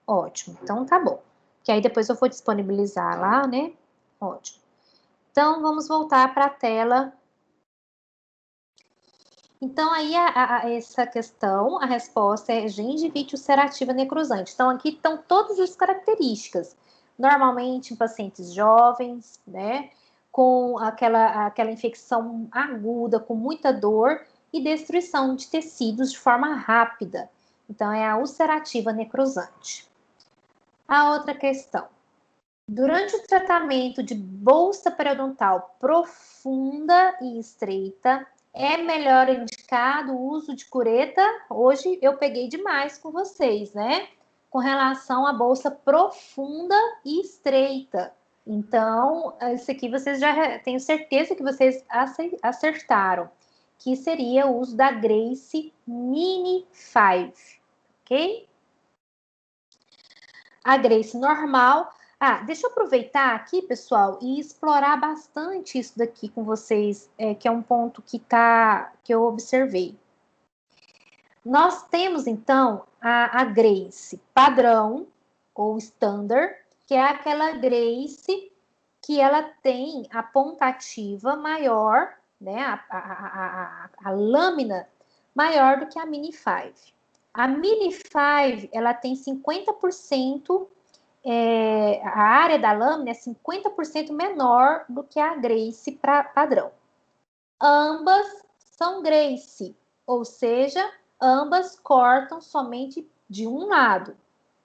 Ótimo, então tá bom. Que aí depois eu vou disponibilizar lá, né? Ótimo. Então, vamos voltar para a tela. Então, aí, essa questão, a resposta é gengivite ulcerativa necrosante. Então, aqui estão todas as características. Normalmente, em pacientes jovens, né? Com aquela infecção aguda, com muita dor e destruição de tecidos de forma rápida. Então, é a ulcerativa necrosante. A outra questão. Durante o tratamento de bolsa periodontal profunda e estreita, é melhor indicado o uso de cureta? Hoje eu peguei demais com vocês, né? Com relação à bolsa profunda e estreita. Então, esse aqui vocês já tenho certeza que vocês acertaram, que seria o uso da Grace Mini 5, ok? A Grace normal. Deixa eu aproveitar aqui, pessoal, e explorar bastante isso daqui com vocês, que é um ponto que eu observei. Nós temos, então, a Grace padrão, ou standard, que é aquela Grace que ela tem a pontativa maior, né, a lâmina maior do que a Mini 5. A Mini 5, ela tem 50%, a área da lâmina é 50% menor do que a Grace padrão. Ambas são Grace, ou seja, ambas cortam somente de um lado.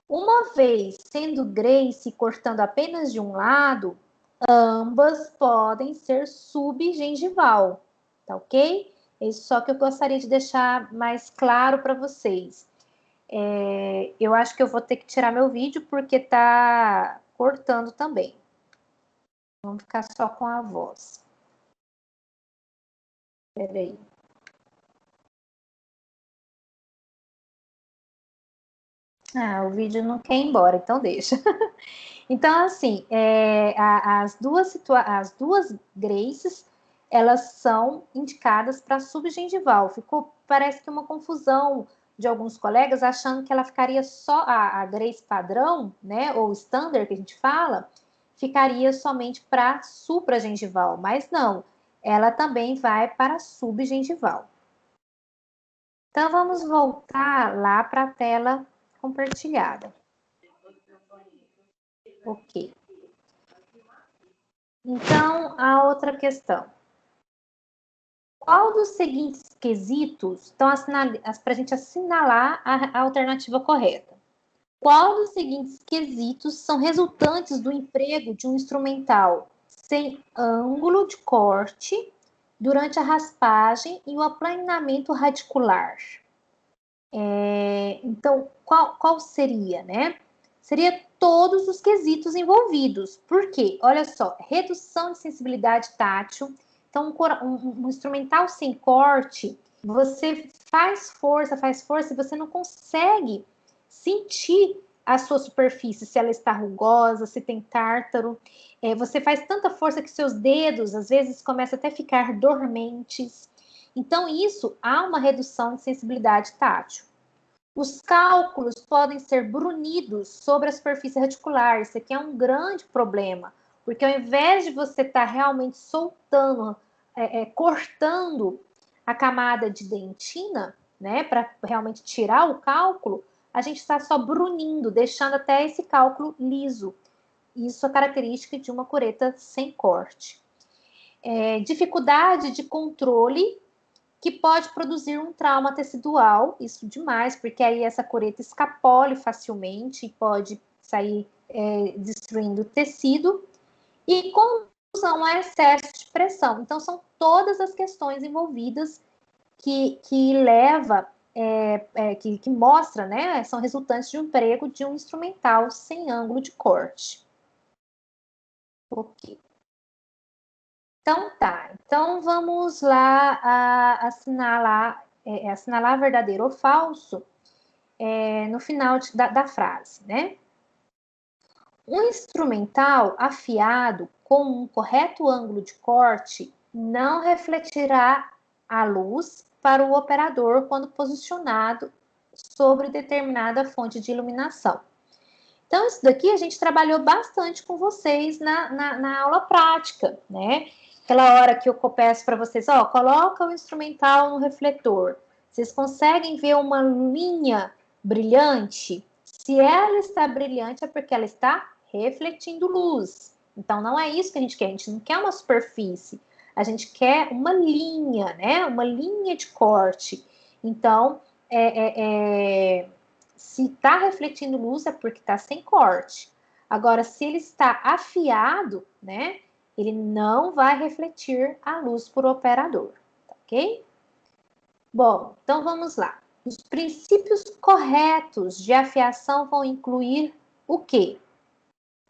Uma vez sendo Grace cortando apenas de um lado, ambas podem ser subgengival, tá ok? Isso só que eu gostaria de deixar mais claro para vocês. Eu acho que eu vou ter que tirar meu vídeo porque tá cortando também. Vamos ficar só com a voz. Espera aí. O vídeo não quer ir embora, então deixa. Então, assim, as duas Graces, elas são indicadas para subgengival. Parece que uma confusão de alguns colegas achando que ela ficaria só, a Grace padrão, né, ou standard que a gente fala, ficaria somente para supragengival, mas não, ela também vai para subgengival. Então, vamos voltar lá para a tela compartilhada. Ok. Então, a outra questão. Qual dos seguintes quesitos estão para a gente assinalar a alternativa correta? Qual dos seguintes quesitos são resultantes do emprego de um instrumental sem ângulo de corte durante a raspagem e o aplanamento radicular? Então, qual seria, né? Seria todos os quesitos envolvidos. Por quê? Olha só, redução de sensibilidade tátil. Então, um instrumental sem corte, você faz força e você não consegue sentir a sua superfície, se ela está rugosa, se tem tártaro. Você faz tanta força que seus dedos, às vezes, começam até a ficar dormentes. Então, isso há uma redução de sensibilidade tátil. Os cálculos podem ser brunidos sobre a superfície radicular. Isso aqui é um grande problema, porque ao invés de você estar realmente soltando, cortando a camada de dentina, né, para realmente tirar o cálculo, a gente está só brunindo, deixando até esse cálculo liso. Isso é característica de uma cureta sem corte. Dificuldade de controle, que pode produzir um trauma tecidual, isso demais, porque aí essa cureta escapole facilmente e pode sair destruindo o tecido, e condução a excesso de pressão. Então, são todas as questões envolvidas que leva, que mostra, né, são resultantes de um emprego de um instrumental sem ângulo de corte. Ok. Então tá, então vamos lá assinalar verdadeiro ou falso no final da frase, né? Um instrumental afiado com um correto ângulo de corte não refletirá a luz para o operador quando posicionado sobre determinada fonte de iluminação. Então, isso daqui a gente trabalhou bastante com vocês na aula prática, né? Aquela hora que eu peço para vocês, ó, coloca o instrumental no refletor. Vocês conseguem ver uma linha brilhante? Se ela está brilhante, é porque ela está refletindo luz. Então, não é isso que a gente não quer uma superfície, a gente quer uma linha, né? Uma linha de corte. Então, se está refletindo luz, é porque está sem corte. Agora, se ele está afiado, né? Ele não vai refletir a luz por operador, tá ok? Bom, então vamos lá. Os princípios corretos de afiação vão incluir o quê?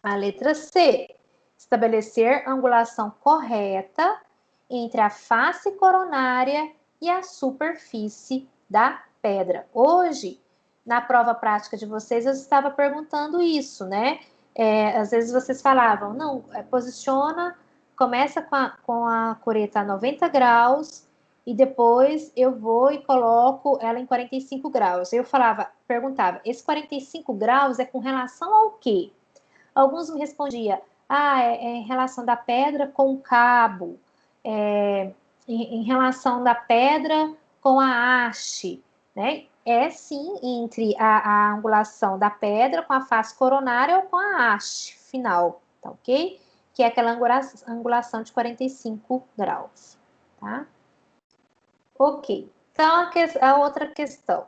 A letra C. Estabelecer angulação correta entre a face coronária e a superfície da pedra. Hoje, na prova prática de vocês, eu estava perguntando isso, né? Às vezes vocês falavam, não, posiciona, começa com a cureta a 90 graus e depois eu vou e coloco ela em 45 graus. Eu perguntava, esse 45 graus é com relação ao quê? Alguns me respondiam, é em relação da pedra com o cabo, em relação da pedra com a haste, né? É sim entre a angulação da pedra com a face coronária ou com a haste final, tá ok? Que é aquela angulação de 45 graus, tá? Ok. Então, a outra questão.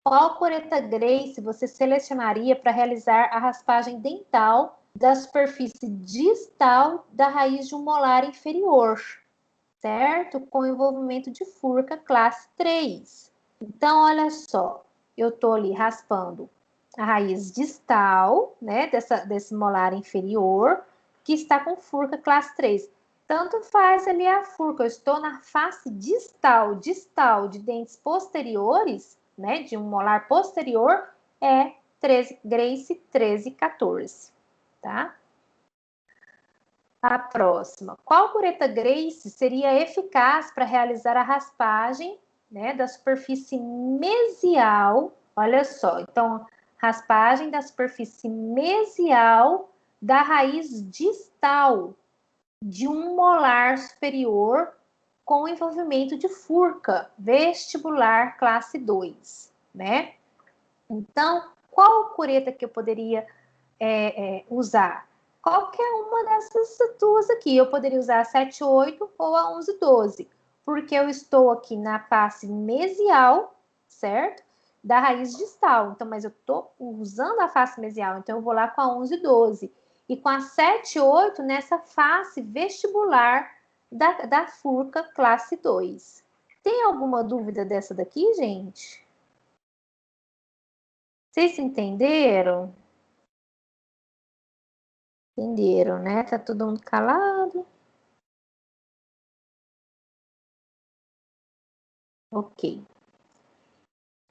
Qual cureta Grace você selecionaria para realizar a raspagem dental da superfície distal da raiz de um molar inferior, certo? Com envolvimento de furca classe 3. Então, olha só, eu estou ali raspando a raiz distal, né, desse molar inferior, que está com furca classe 3. Tanto faz ali a furca, eu estou na face distal de dentes posteriores, né, de um molar posterior, é 13, Grace 1314, tá? A próxima. Qual cureta Grace seria eficaz para realizar a raspagem, né, da superfície mesial? Olha só, então, raspagem da superfície mesial da raiz distal de um molar superior com envolvimento de furca vestibular classe 2, né? Então, qual cureta que eu poderia usar? Qualquer uma dessas duas aqui. Eu poderia usar a 7,8 ou a 11,12, porque eu estou aqui na face mesial, certo? Da raiz distal. Então, mas eu estou usando a face mesial, então eu vou lá com a 11,12. E com a 7,8 nessa face vestibular da furca classe 2. Tem alguma dúvida dessa daqui, gente? Vocês entenderam? Entenderam, né? Tá todo mundo calado? Ok.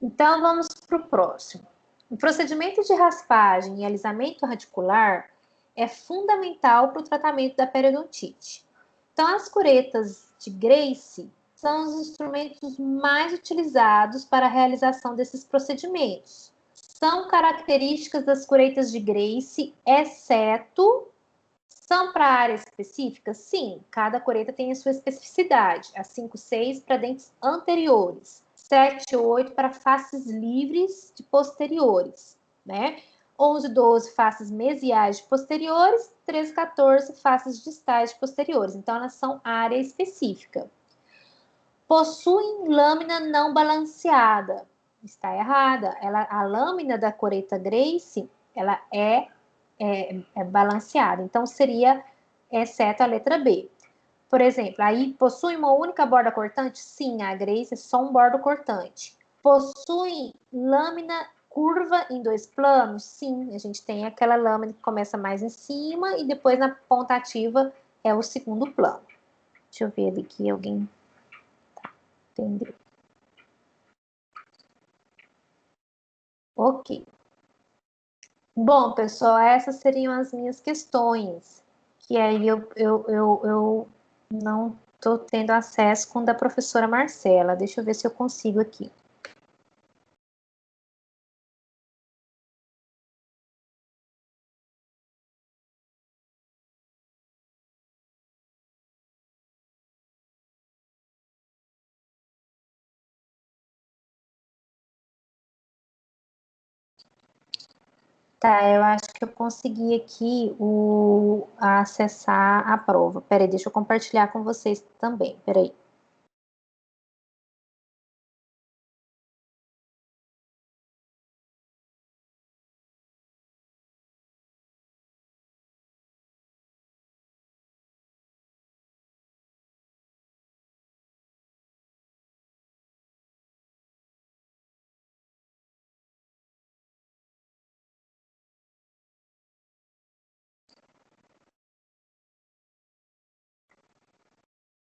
Então, vamos para o próximo. O procedimento de raspagem e alisamento radicular é fundamental para o tratamento da periodontite. Então, as curetas de Grace são os instrumentos mais utilizados para a realização desses procedimentos. São características das curetas de Grace, exceto... São para área específica? Sim, cada cureta tem a sua especificidade. A 5,6 para dentes anteriores, 7,8 para faces livres de posteriores, né? 11,12 faces mesiais de posteriores, 13,14 faces distais de posteriores. Então, elas são área específica. Possuem lâmina não balanceada. Está errada. A lâmina da cureta Grace, ela é balanceada. Então, seria exceto a letra B. Por exemplo, aí possui uma única borda cortante? Sim, a Grace é só um bordo cortante. Possui lâmina curva em 2 planos? Sim, a gente tem aquela lâmina que começa mais em cima e depois na ponta ativa é o segundo plano. Deixa eu ver ali que alguém entendeu. Ok. Bom, pessoal, essas seriam as minhas questões, que aí eu não estou tendo acesso com o da professora Marcela. Deixa eu ver se eu consigo aqui. Tá, eu acho que eu consegui aqui acessar a prova. Peraí, deixa eu compartilhar com vocês também. Peraí.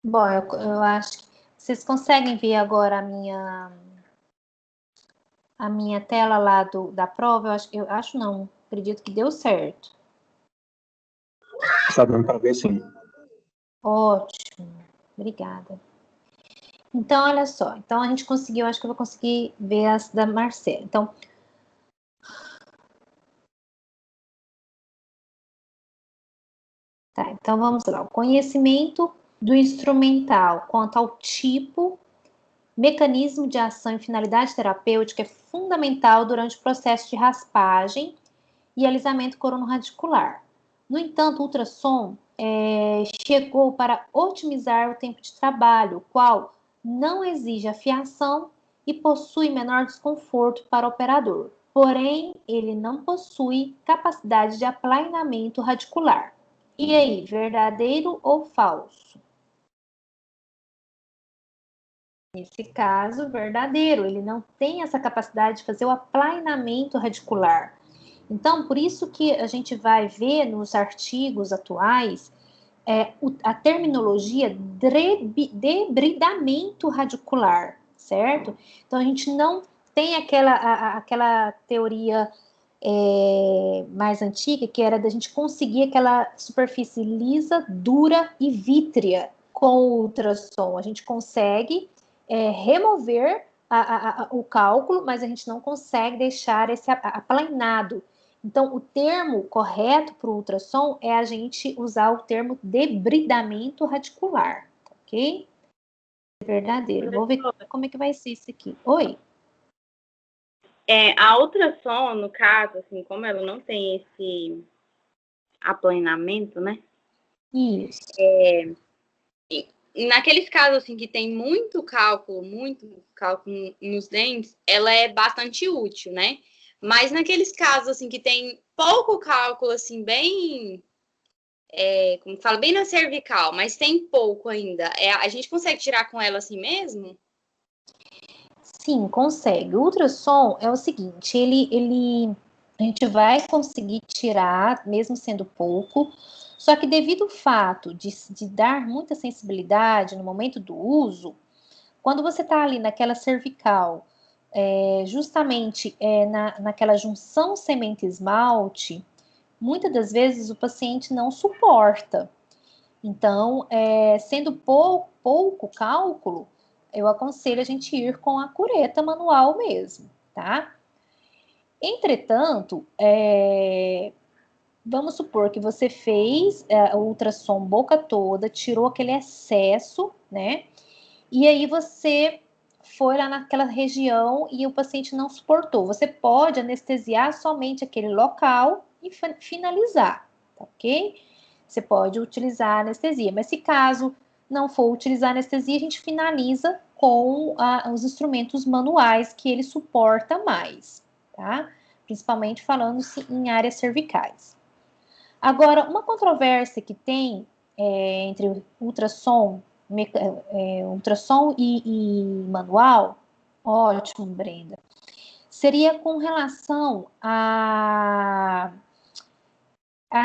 Bom, eu acho que vocês conseguem ver agora a minha tela lá da prova. Eu acho não, acredito que deu certo. Está dando para ver, sim. Ótimo, obrigada. Então, olha só. Então, a gente conseguiu, acho que eu vou conseguir ver as da Marcela. Então, tá, então vamos lá. O conhecimento do instrumental quanto ao tipo, mecanismo de ação e finalidade terapêutica é fundamental durante o processo de raspagem e alisamento coronaradicular. No entanto, o ultrassom chegou para otimizar o tempo de trabalho, o qual não exige afiação e possui menor desconforto para o operador. Porém, ele não possui capacidade de aplainamento radicular. E aí, verdadeiro ou falso? Nesse caso, verdadeiro, ele não tem essa capacidade de fazer o aplainamento radicular. Então, por isso que a gente vai ver nos artigos atuais a terminologia debridamento radicular, certo? Então, a gente não tem aquela teoria mais antiga, que era da gente conseguir aquela superfície lisa, dura e vítrea com o ultrassom. A gente consegue remover o cálculo, mas a gente não consegue deixar esse aplanado. Então, o termo correto para o ultrassom é a gente usar o termo debridamento radicular, ok? Verdadeiro. Vou ver como é que vai ser isso aqui. Oi? A ultrassom, no caso, assim, como ela não tem esse aplanamento, né? Isso. Naqueles casos, assim, que tem muito cálculo nos dentes, ela é bastante útil, né? Mas naqueles casos, assim, que tem pouco cálculo, assim, bem... como fala, bem na cervical, mas tem pouco ainda. A gente consegue tirar com ela assim mesmo? Sim, consegue. O ultrassom é o seguinte, a gente vai conseguir tirar, mesmo sendo pouco, só que devido ao fato de dar muita sensibilidade no momento do uso, quando você está ali naquela cervical, justamente naquela junção semente-esmalte, muitas das vezes o paciente não suporta. Então, sendo pouco cálculo, eu aconselho a gente ir com a cureta manual mesmo, tá? Entretanto, vamos supor que você fez o ultrassom boca toda, tirou aquele excesso, né? E aí você foi lá naquela região e o paciente não suportou. Você pode anestesiar somente aquele local e finalizar, tá ok? Você pode utilizar anestesia, mas se caso não for utilizar anestesia, a gente finaliza com os instrumentos manuais que ele suporta mais, tá? Principalmente falando-se em áreas cervicais. Agora, uma controvérsia que tem entre ultrassom, ultrassom e manual, ótimo, Brenda, seria com relação a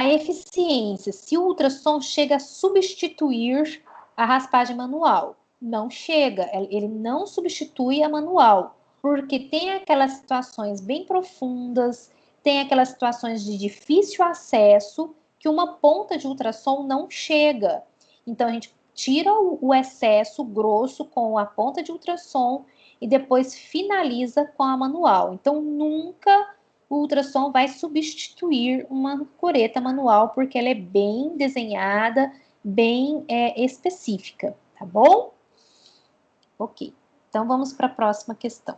eficiência, se o ultrassom chega a substituir a raspagem manual. Não chega, ele não substitui a manual, porque tem aquelas situações bem profundas, tem aquelas situações de difícil acesso que uma ponta de ultrassom não chega. Então a gente tira o excesso grosso com a ponta de ultrassom e depois finaliza com a manual. Então nunca o ultrassom vai substituir uma cureta manual, porque ela é bem desenhada, bem específica, tá bom? Ok, então vamos para a próxima questão.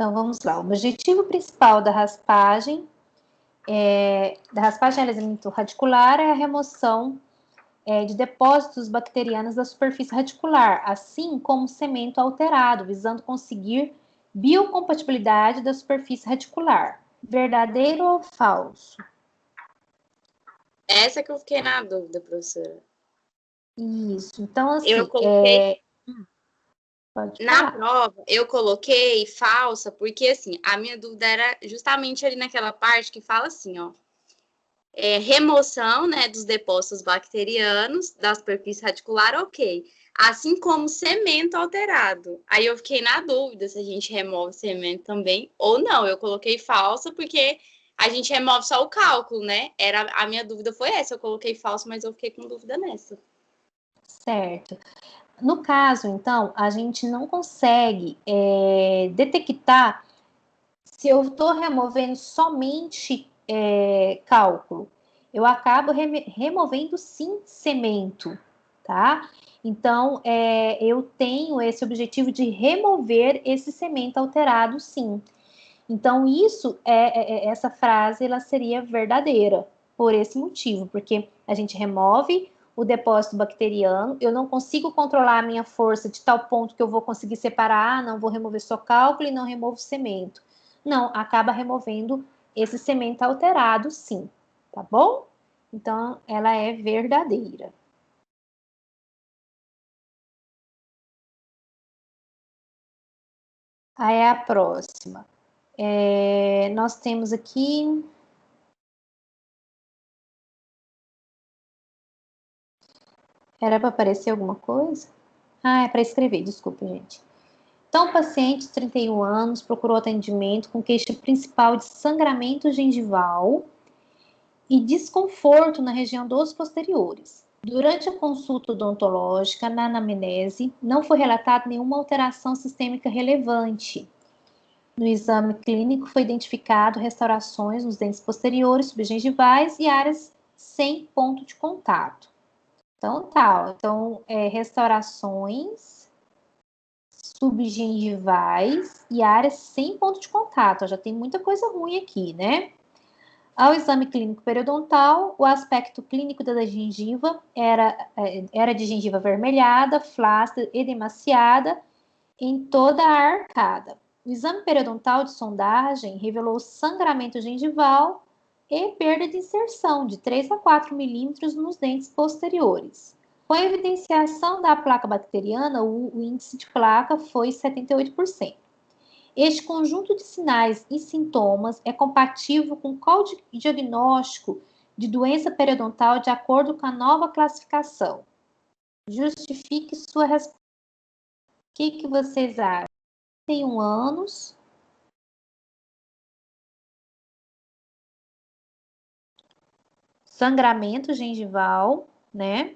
Então, vamos lá. O objetivo principal da raspagem alisamento radicular é a remoção de depósitos bacterianos da superfície radicular, assim como cemento alterado, visando conseguir biocompatibilidade da superfície radicular. Verdadeiro ou falso? Essa que eu fiquei na dúvida, professora. Isso. Então, assim, eu coloquei pode na falar. prova, eu coloquei falsa, porque assim, a minha dúvida era justamente ali naquela parte que fala assim, ó. Remoção, né, dos depósitos bacterianos da superfície radicular, ok. Assim como cemento alterado. Aí eu fiquei na dúvida se a gente remove cemento também ou não. Eu coloquei falsa porque a gente remove só o cálculo, né? A minha dúvida foi essa. Eu coloquei falso, mas eu fiquei com dúvida nessa. Certo. No caso, então, a gente não consegue detectar se eu estou removendo somente cálculo. Eu acabo removendo sim cemento, tá? Então, eu tenho esse objetivo de remover esse cemento alterado, sim. Então, essa frase, ela seria verdadeira por esse motivo, porque a gente remove o depósito bacteriano, eu não consigo controlar a minha força de tal ponto que eu vou conseguir separar, não vou remover só cálculo e não removo cemento. Não, acaba removendo esse cemento alterado, sim, tá bom? Então, ela é verdadeira. Aí é a próxima. Nós temos aqui. Era para aparecer alguma coisa? Ah, é para escrever, desculpa, gente. Então, o paciente de 31 anos procurou atendimento com queixa principal de sangramento gengival e desconforto na região dos posteriores. Durante a consulta odontológica, na anamnese, não foi relatada nenhuma alteração sistêmica relevante. No exame clínico, foi identificado restaurações nos dentes posteriores, subgengivais e áreas sem ponto de contato. Então, restaurações subgengivais e áreas sem ponto de contato. Já tem muita coisa ruim aqui, né? Ao exame clínico periodontal, o aspecto clínico da gengiva era de gengiva avermelhada, flácida, edemaciada em toda a arcada. O exame periodontal de sondagem revelou sangramento gengival e perda de inserção de 3 a 4 milímetros nos dentes posteriores. Com a evidenciação da placa bacteriana, o índice de placa foi 78%. Este conjunto de sinais e sintomas é compatível com qual diagnóstico de doença periodontal de acordo com a nova classificação? Justifique sua resposta. O que vocês acham? 31 anos. Sangramento gengival, né?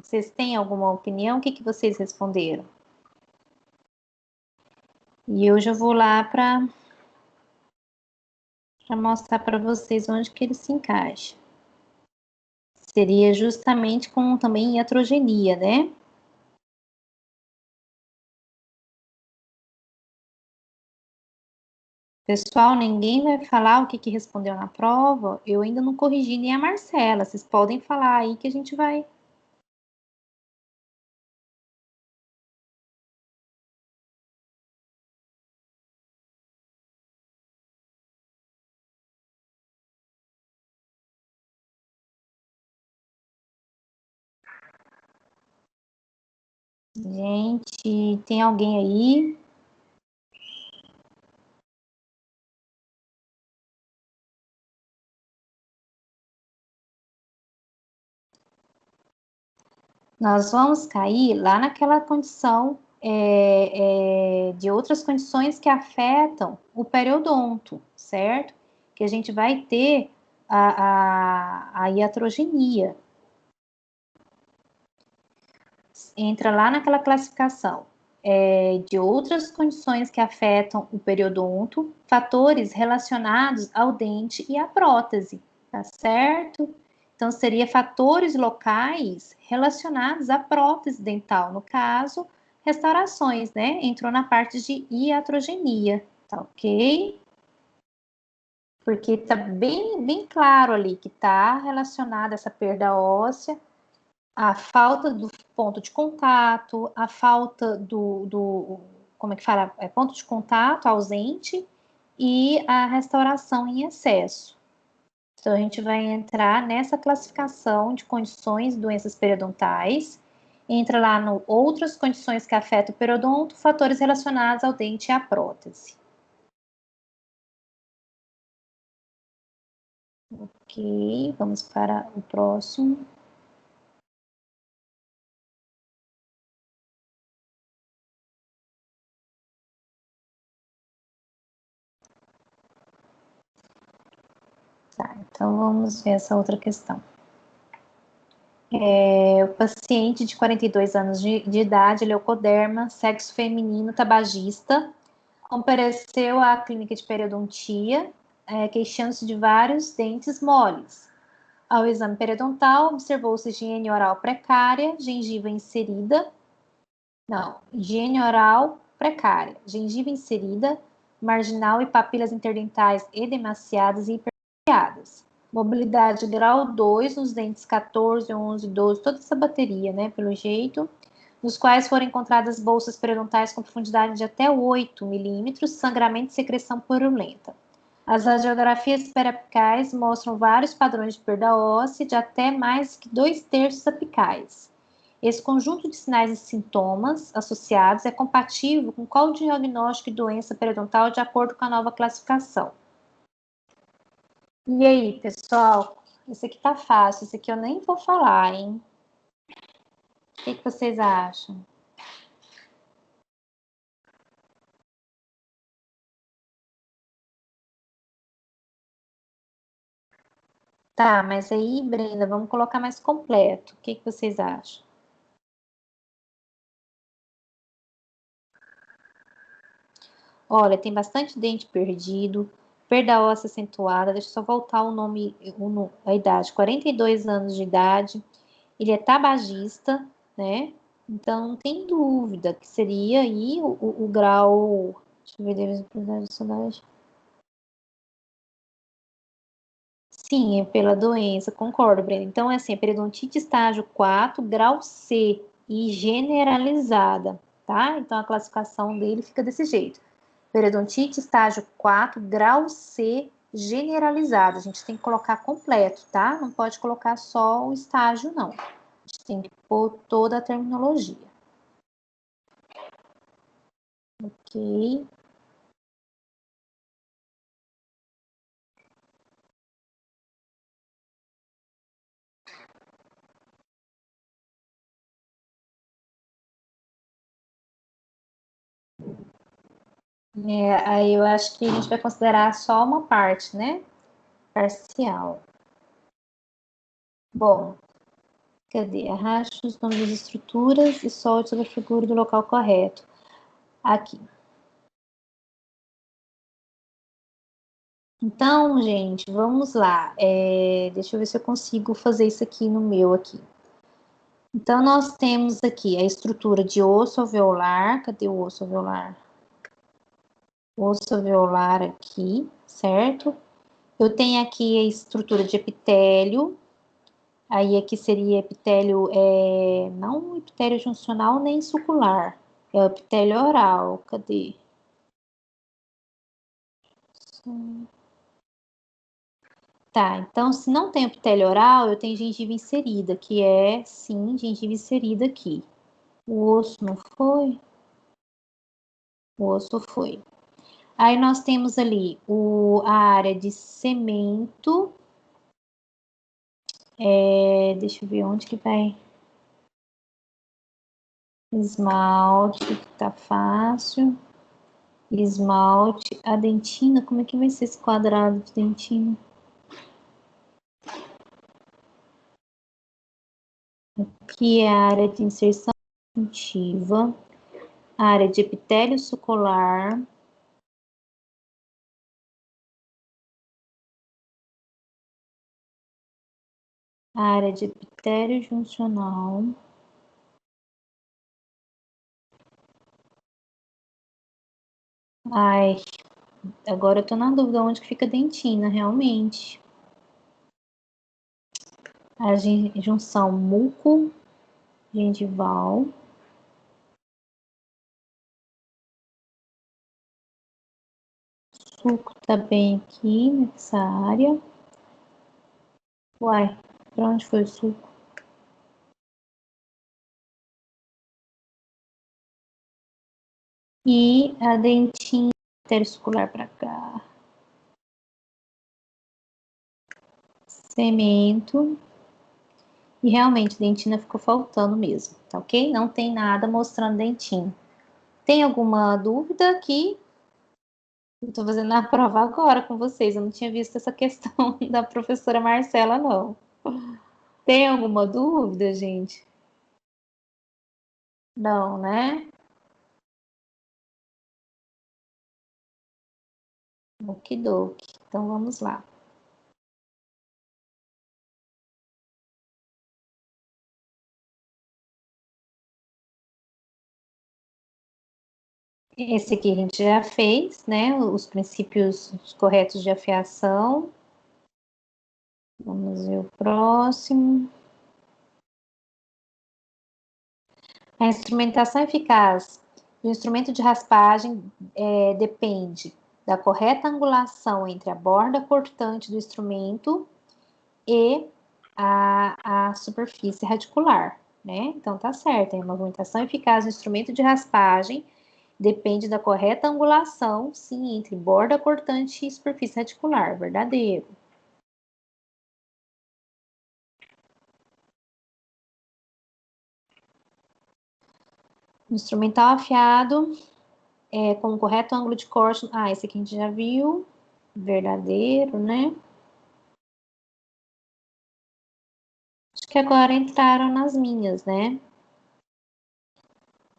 Vocês têm alguma opinião? O que vocês responderam? E eu já vou lá para mostrar para vocês onde que ele se encaixa. Seria justamente com também iatrogenia, né? Pessoal, ninguém vai falar o que respondeu na prova. Eu ainda não corrigi nem a Marcela. Vocês podem falar aí que a gente vai. Gente, tem alguém aí? Nós vamos cair lá naquela condição de outras condições que afetam o periodonto, certo? Que a gente vai ter a iatrogenia. Entra lá naquela classificação. de outras condições que afetam o periodonto, fatores relacionados ao dente e à prótese, tá certo? Então, seria fatores locais relacionados à prótese dental, no caso, restaurações, né? Entrou na parte de iatrogenia, tá ok? Porque tá bem claro ali que tá relacionada essa perda óssea, a falta do ponto de contato, a falta como é que fala? Ponto de contato ausente e a restauração em excesso. Então, a gente vai entrar nessa classificação de condições de doenças periodontais, entra lá no outras condições que afetam o periodonto, fatores relacionados ao dente e à prótese. Ok, vamos para o próximo. Tá, então vamos ver essa outra questão. O paciente de 42 anos de idade, leucoderma, sexo feminino, tabagista, compareceu à clínica de periodontia, queixando-se de vários dentes moles. Ao exame periodontal, observou-se higiene oral precária, gengiva inserida. Não, higiene oral precária, gengiva inserida, marginal e papilas interdentais edemaciadas e hipertrofiadas. Mobilidade grau 2 nos dentes 14, 11, 12, toda essa bateria, né, pelo jeito, nos quais foram encontradas bolsas periodontais com profundidade de até 8 milímetros, sangramento e secreção purulenta. As radiografias periapicais mostram vários padrões de perda óssea de até mais que 2/3 apicais. Esse conjunto de sinais e sintomas associados é compatível com qual diagnóstico de doença periodontal de acordo com a nova classificação. E aí, pessoal? Esse aqui tá fácil, esse aqui eu nem vou falar, hein? O que vocês acham? Tá, mas aí, Brenda, vamos colocar mais completo. O que vocês acham? Olha, tem bastante dente perdido, perda óssea acentuada. Deixa eu só voltar o nome, a idade. 42 anos de idade. Ele é tabagista, né? Então, não tem dúvida que seria aí o grau. Deixa eu ver, sim, é pela doença, concordo, Brenda. Então, é assim, periodontite estágio 4, grau C e generalizada, tá? Então, a classificação dele fica desse jeito. Periodontite estágio 4, grau C generalizada. A gente tem que colocar completo, tá? Não pode colocar só o estágio, não. A gente tem que pôr toda a terminologia. Ok. Aí eu acho que a gente vai considerar só uma parte, né? Parcial. Bom, cadê? Arraste os nomes das estruturas e solte sobre a figura do local correto. Aqui. Então, gente, vamos lá. Deixa eu ver se eu consigo fazer isso aqui no meu aqui. Então, nós temos aqui a estrutura de osso alveolar. Cadê o osso alveolar? Osso alveolar aqui, certo? Eu tenho aqui a estrutura de epitélio. Aí aqui seria epitélio, não epitélio juncional nem sucular. É o epitélio oral. Cadê? Tá, então se não tem epitélio oral, eu tenho gengiva inserida, que é, sim, gengiva inserida aqui. O osso não foi? O osso foi. Aí nós temos ali a área de cemento. Deixa eu ver onde que vai. Esmalte, que tá fácil. Esmalte. A dentina, como é que vai ser esse quadrado de dentina? Aqui é a área de inserção definitiva. área de epitélio sucular, área de epitélio juncional, ai, agora eu tô na dúvida onde que fica a dentina, realmente. A junção muco-gengival. Suco tá bem aqui nessa área. Uai, pra onde foi o suco? E a dentinha arterioscular pra cá. Cemento. E realmente, dentina ficou faltando mesmo, tá ok? Não tem nada mostrando dentinho. Tem alguma dúvida aqui? Eu tô fazendo a prova agora com vocês. Eu não tinha visto essa questão da professora Marcela, não. Tem alguma dúvida, gente? Não, né? Okidoki. Então, vamos lá. Esse aqui a gente já fez, né? Os princípios corretos de afiação. Vamos ver o próximo. A instrumentação eficaz do instrumento de raspagem depende da correta angulação entre a borda cortante do instrumento e a superfície radicular, né? Então tá certo, a movimentação eficaz do instrumento de raspagem depende da correta angulação, sim, entre borda cortante e superfície radicular, verdadeiro. Instrumental afiado com o correto ângulo de corte. Ah, esse aqui a gente já viu. Verdadeiro, né? Acho que agora entraram nas minhas, né?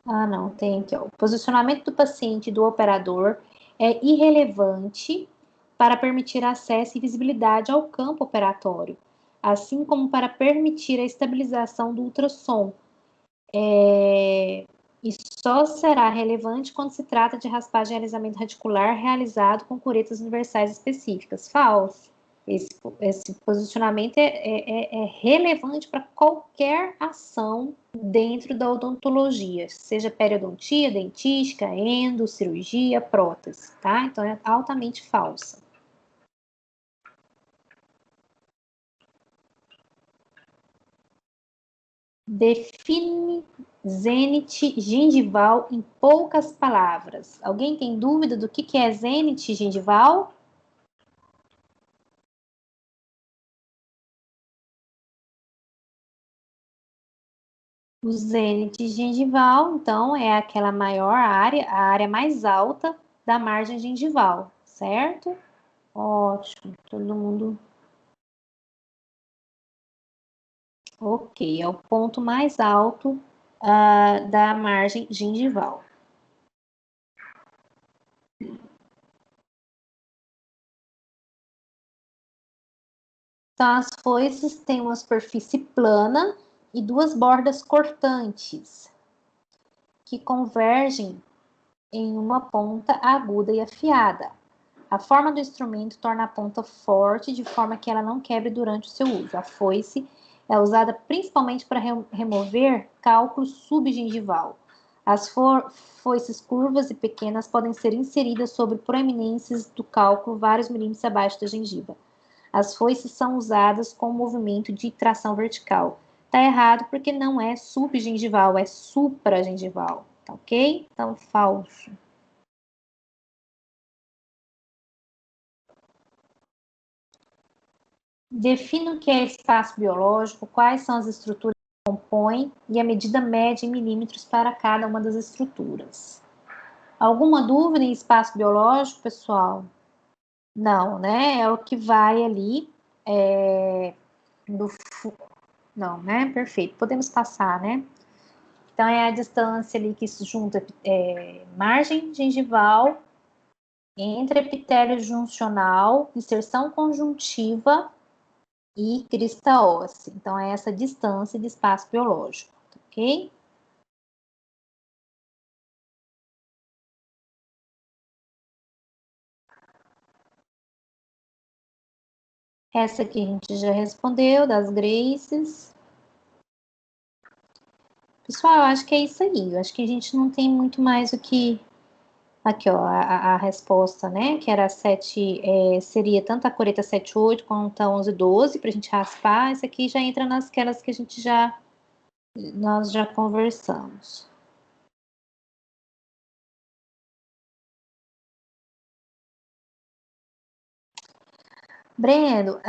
Ah, não, tem aqui, ó. O posicionamento do paciente e do operador é irrelevante para permitir acesso e visibilidade ao campo operatório, assim como para permitir a estabilização do ultrassom. E só será relevante quando se trata de raspagem e alisamento radicular realizado com curetas universais específicas. Falso. Esse posicionamento é relevante para qualquer ação dentro da odontologia, seja periodontia, dentística, endo, cirurgia, prótese, tá? Então é altamente falsa. Define zênite gengival em poucas palavras. Alguém tem dúvida do que é zênite gengival? O zênite gengival, então, é aquela maior área, a área mais alta da margem gengival, certo? Ótimo, todo mundo. Ok, é o ponto mais alto da margem gengival. Então, as foices têm uma superfície plana e duas bordas cortantes, que convergem em uma ponta aguda e afiada. A forma do instrumento torna a ponta forte, de forma que ela não quebre durante o seu uso. A foice é usada principalmente para remover cálculo subgengival. As foices curvas e pequenas podem ser inseridas sobre proeminências do cálculo vários milímetros abaixo da gengiva. As foices são usadas com movimento de tração vertical. Tá errado porque não é subgengival, é supragengival, tá ok? Então, falso. Defina o que é espaço biológico, quais são as estruturas que compõem e a medida média em milímetros para cada uma das estruturas. Alguma dúvida em espaço biológico, pessoal? Não, né? É o que vai ali do... Não, né? Perfeito. Podemos passar, né? Então, é a distância ali que se junta margem gengival, entre epitélio juncional, inserção conjuntiva e crista óssea. Então, é essa distância de espaço biológico, ok? Essa aqui a gente já respondeu, das Graces. Pessoal, eu acho que é isso aí. Eu acho que a gente não tem muito mais o que... Aqui, ó, a resposta, né? Que era 7, seria tanto a coreta 7,8 quanto a 11,12 para a gente raspar. Esse aqui já entra nasquelas que a gente nós já conversamos. Breno,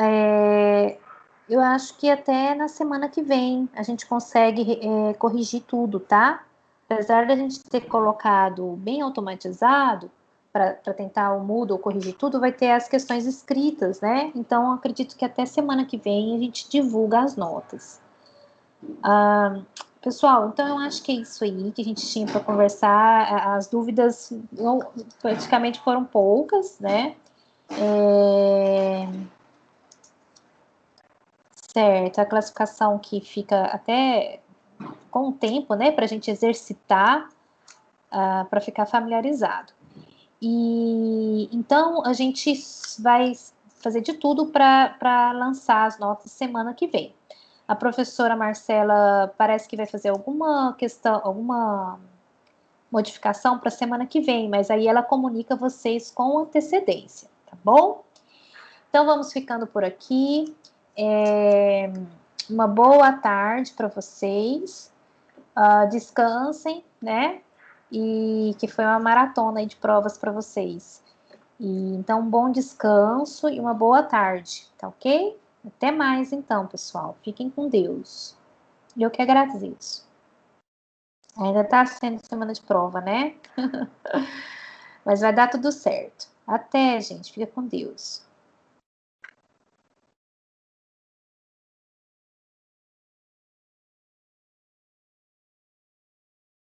eu acho que até na semana que vem a gente consegue corrigir tudo, tá? Apesar da gente ter colocado bem automatizado, para tentar o Moodle corrigir tudo, vai ter as questões escritas, né? Então, acredito que até semana que vem a gente divulga as notas. Pessoal, então eu acho que é isso aí que a gente tinha para conversar. As dúvidas praticamente foram poucas, né? Certo, a classificação que fica até com o tempo, né, para a gente exercitar, para ficar familiarizado. E então a gente vai fazer de tudo para lançar as notas semana que vem. A professora Marcela parece que vai fazer alguma modificação para a semana que vem, mas aí ela comunica vocês com antecedência, tá bom? Então vamos ficando por aqui. Uma boa tarde para vocês. Descansem, né? E que foi uma maratona aí de provas para vocês. Então, um bom descanso e uma boa tarde, tá ok? Até mais então, pessoal. Fiquem com Deus. Eu que agradeço. Ainda tá sendo semana de prova, né? Mas vai dar tudo certo. Até, gente. Fica com Deus.